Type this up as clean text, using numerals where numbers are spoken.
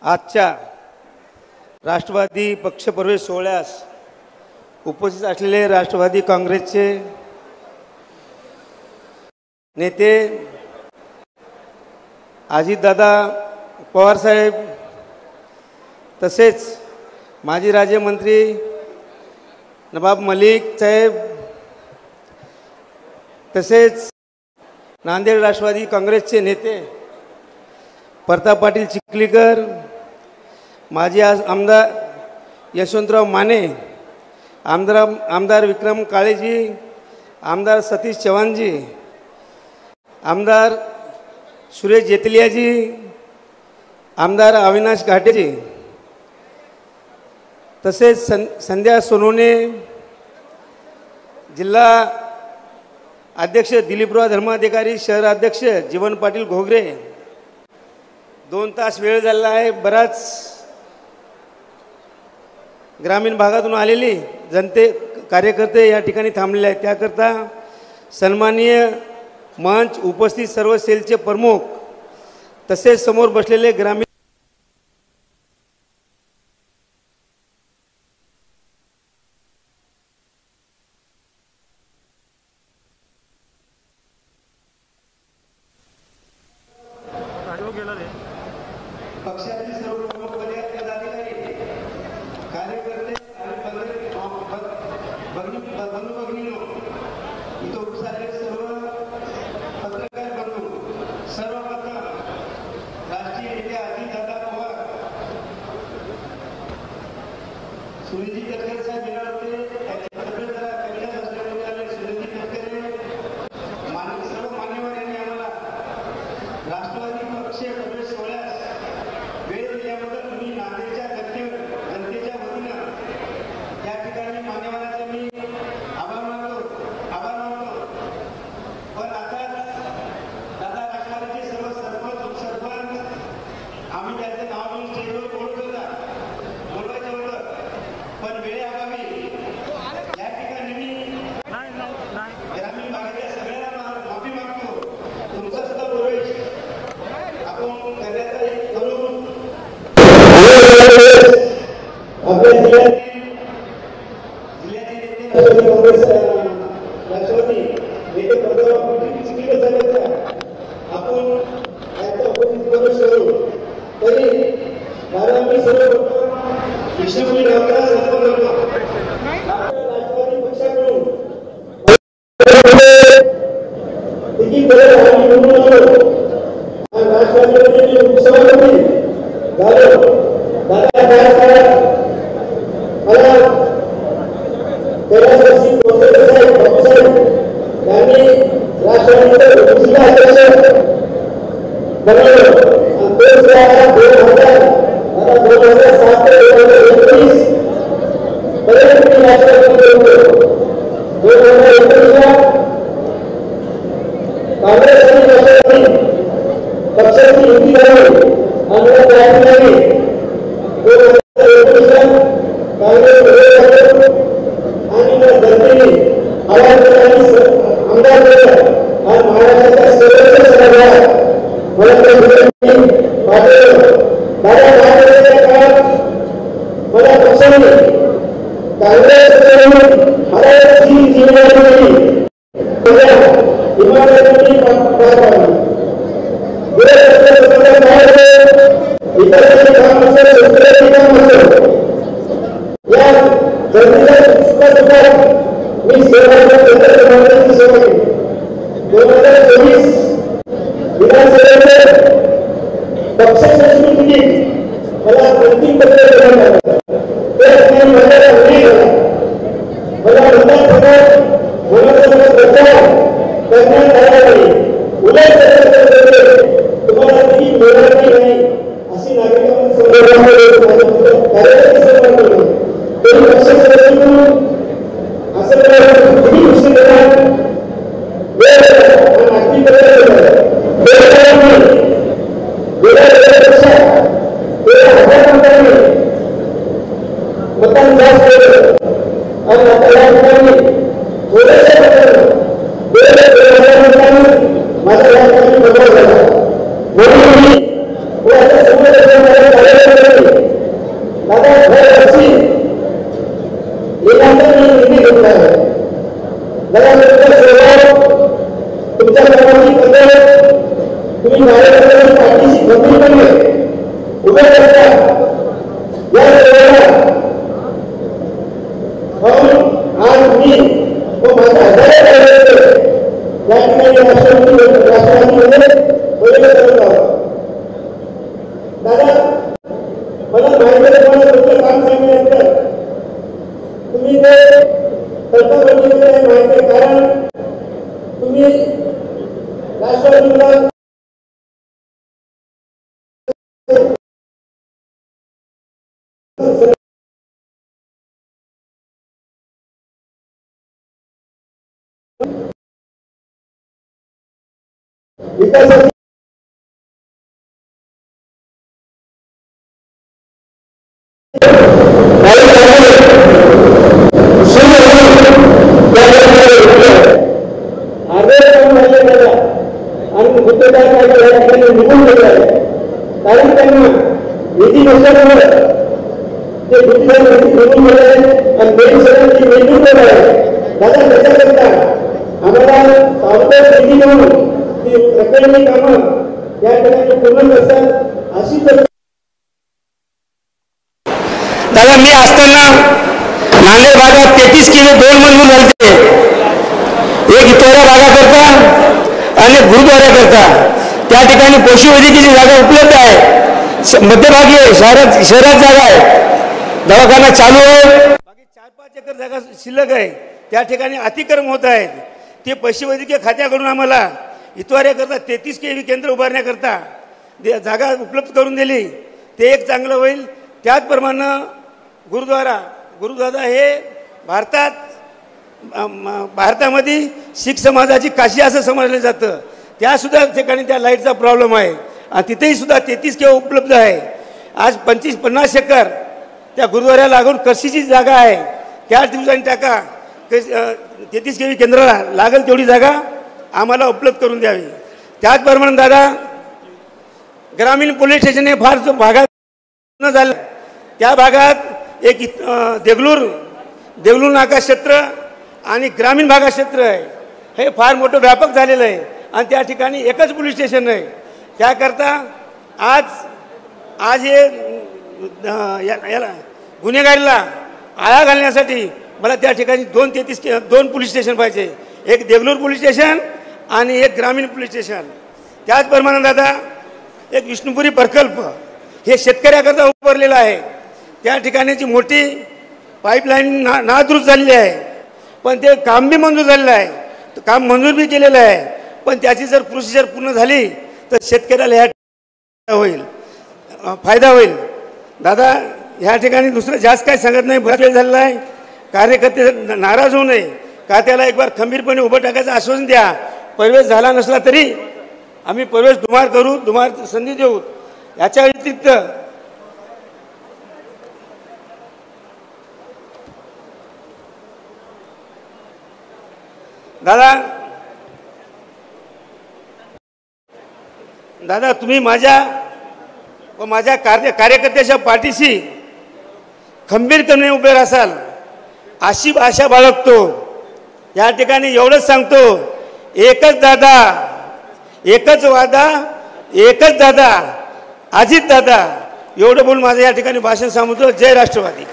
आजच्या राष्ट्रवादी पक्षप्रवेश सोहळ्यास उपस्थित असलेले राष्ट्रवादी काँग्रेसचे नेते अजितदादा पवार साहेब, तसेच माजी राज्यमंत्री नवाब मलिक साहेब, तसेच नांदेड राष्ट्रवादी काँग्रेसचे नेते प्रताप पाटील चिखलीकर, माजी आमदार यशवंतराव माने, आमदार विक्रम काळेजी, आमदार सतीश चव्हाणजी, आमदार सुरेश जेतलियाजी, आमदार अविनाश घाटेजी, तसेच संध्या सोनवणे, जिल्हा अध्यक्ष दिलीपराव धर्माधिकारी, शहर अध्यक्ष जीवन पाटील घोगरे। 2 तास वेळ झाला आहे। बराच ग्रामीण भागातून आलेली जनते कार्यकर्ते या ठिकाणी थांबलेले आहेत। त्याकरता सन्माननीय मंच, उपस्थित सर्व सेलचे प्रमुख, तसेच समोर बसलेले ग्रामीण पक्षातील सर्व प्रमुख पदाधिकारी, कार्यकर्ते आणि बंधू-भगिनींनो, इथं उपस्थित सर्व पत्रकार बंधू, सर्वप्रथम राष्ट्रीय नेते अजितदादा पवार, सुनीलजी तटकरे साहेब येणार होते, त्यांची तब्येत जरा कमी असल्यामुळे सुनीलजी तटकरे सर्व मान्यवर यांनी आम्हाला राष्ट्रवादी पक्ष प्रवेश सोहळ्यास वेळ दिल्याबद्दल मी नांदेडच्या जनतेच्या वतीनं या ठिकाणी मान्यवरांचे मी आभार मानतो। पण आता दादा राष्ट्रवादीचे सर्व सरपंच, उपसरपंच, आम्ही त्यांचं नाव घेऊन स्टेजवर बोलवायचं होतं, पण वेळेअभावी या ठिकाणी मी ग्रामीण भागाच्या सगळ्यांना माफी मागतो। तुमचा सुद्धा प्रवेश आपण करण्याचा करून आपल्या जिल्ह्याचे नेते राष्ट्रवादी नेते प्रताप पाटील चिखलीकर साहेबांचा आपण यांचा उपस्थित प्रवेश करू। तरी मला मी सर्वप्रथम विष्णुपुरी गावाला संपर्क करतो। राष्ट्रवादी पक्षाकडून तिकीट बदल आम्ही निवडून आलो आणि राष्ट्रवादीमध्ये उपसभापती झालो। दादा साहेब मला कैलासवासी प्रोफेसर साहेब, बापूसाहेब यांनी राष्ट्रवादीचे जिल्हा अध्यक्ष बनवलं आणि 2007 ते 2021 पर्यंत मी राष्ट्रवादीमध्ये होतो। 2019ला काँग्रेस आणि राष्ट्रवादी पक्षाची युती झाली आणि त्या ठिकाणी 2019ला काँग्रेस आणि जनतेने आवाज आमदार केला आणि महाराष्ट्राच्या सर्वोच्च सभागृहात मला पाठवलं। काँग्रेसच्या काळात मला पक्षाने काँग्रेस महाराष्ट्राची जिम्मेदारी इमानदारीने पार पाडली। इतर काम असेल, शेतकऱ्याचे काम असेल, या जनतेच्या सुखात मी सेवा करण्याची सेवा केली। 2024 विधानसभेचे पक्ष सचिव तिकीट मला अंतिम पत्र देण्यात आलं। त्या माझ्या मला मतदारसंघात बोलण्याचा प्रचार करण्यात आला नाही। उलट तुम्हाला तिकीट मिळणार नाही अशी नागरिकांना मतदान जास्त केलं आणि आता या ठिकाणी माझ्या या ठिकाणी बदल झाला। म्हणून मी तुम्ही कार्यकर्त्यांच्या पाठीशी खंबीरपणे उभे असता या वेळेला आज मी व माझ्या हजारो कार्यकर्ते या ठिकाणी राष्ट्रवादीमध्ये प्रवेश करत आहोत. दादा, मला माहिती तुम्हाला तुमचं काम सांगितल्यानंतर तुम्ही ते कर्तव्य माहिती आहे, कारण तुम्ही राष्ट्रवादीला विकासाची आणि गुत्तेदार निघून गेले आहे, कारण त्यांना निधी नसल्यामुळे ते गुत्तेदार निघून गेले आणि मेन सगळ्यांची निवडणूक आहे. दादा, त्याच्याकरता आम्हाला सावधान निधी म्हणून ती प्रकरणी कामं या ठिकाणी पूर्ण करतात अशी. दादा, मी असताना नांदेड भागात 33 किलो 2 मंजूर झाले, एक इतोरा भागाकरता आणि गुरुद्वाऱ्याकरता. त्या ठिकाणी पशुवैद्यकीय जागा उपलब्ध आहे, मध्यभागी शहरात जागा आहे, दवाखाना चालू आहे, बाकी 4-5 एकर जागा शिल्लक आहे. त्या ठिकाणी अतिक्रम होत आहेत. ते पशुवैद्यकीय खात्याकडून आम्हाला इतवाऱ्याकरता 33 केवी केंद्र उभारण्याकरता जागा उपलब्ध करून दिली. ते एक चांगलं होईल. त्याचप्रमाणे गुरुद्वारा हे भारतामध्ये शीख समाजाची काशी असं समजलं जातं. त्यासुद्धा ठिकाणी त्या लाईटचा प्रॉब्लेम आहे आणि तिथेही सुद्धा 33 केव्हा उपलब्ध आहे. आज 25-50 एकर त्या गुरुद्वाऱ्याला लागून कशीची जागा आहे. त्याच दिवसांनी टाका 33 केवी केंद्राला लागेल तेवढी जागा आम्हाला उपलब्ध करून द्यावी. त्याचप्रमाणे दादा, ग्रामीण पोलीस स्टेशन हे फार भागात न झालं. त्या भागात एक देगलूर नाका क्षेत्र आणि ग्रामीण भागात क्षेत्र आहे, हे फार मोठं व्यापक झालेलं आहे आणि त्या ठिकाणी एकच पोलीस स्टेशन आहे. त्याकरता आज हे याला गुन्हेगारीला आळा घालण्यासाठी मला त्या ठिकाणी 2 पोलीस स्टेशन पाहिजे, एक देगलूर पोलीस स्टेशन आणि एक ग्रामीण पोलीस स्टेशन. त्याचप्रमाणे दादा, एक विष्णुपुरी प्रकल्प हे शेतकऱ्याकरता उभारलेला आहे. त्या ठिकाणीची मोठी पाईपलाईन नादुरुस्त झालेली आहे, पण ते काम बी मंजूर झालेलं आहे, काम मंजूर बी केलेलं आहे. पण त्याची जर प्रोसिजर पूर्ण झाली तर शेतकऱ्याला फायदा होईल. दादा, ह्या ठिकाणी दुसरं जास्त काही सांगत नाही, बराच वेळ झालेला आहे. कार्यकर्ते नाराज होऊ नये, का त्याला एक बार खंबीरपणे उभं टाकायचं आश्वासन द्या. प्रवेश झाला नसला तरी आम्ही प्रवेश दुमार संधी देऊ. याच्या व्यतिरिक्त दादा, तुम्ही माझ्या कार्यकर्त्याच्या पाठीशी खंबीरपणे उभे राहाल अशी आशा बाळगतो. या ठिकाणी एवढंच सांगतो, एकच दादा, एकच वादा, एकच दादा, अजित दादा, एवढं बोलून माझं या ठिकाणी भाषण सांगतो. जय राष्ट्रवादी.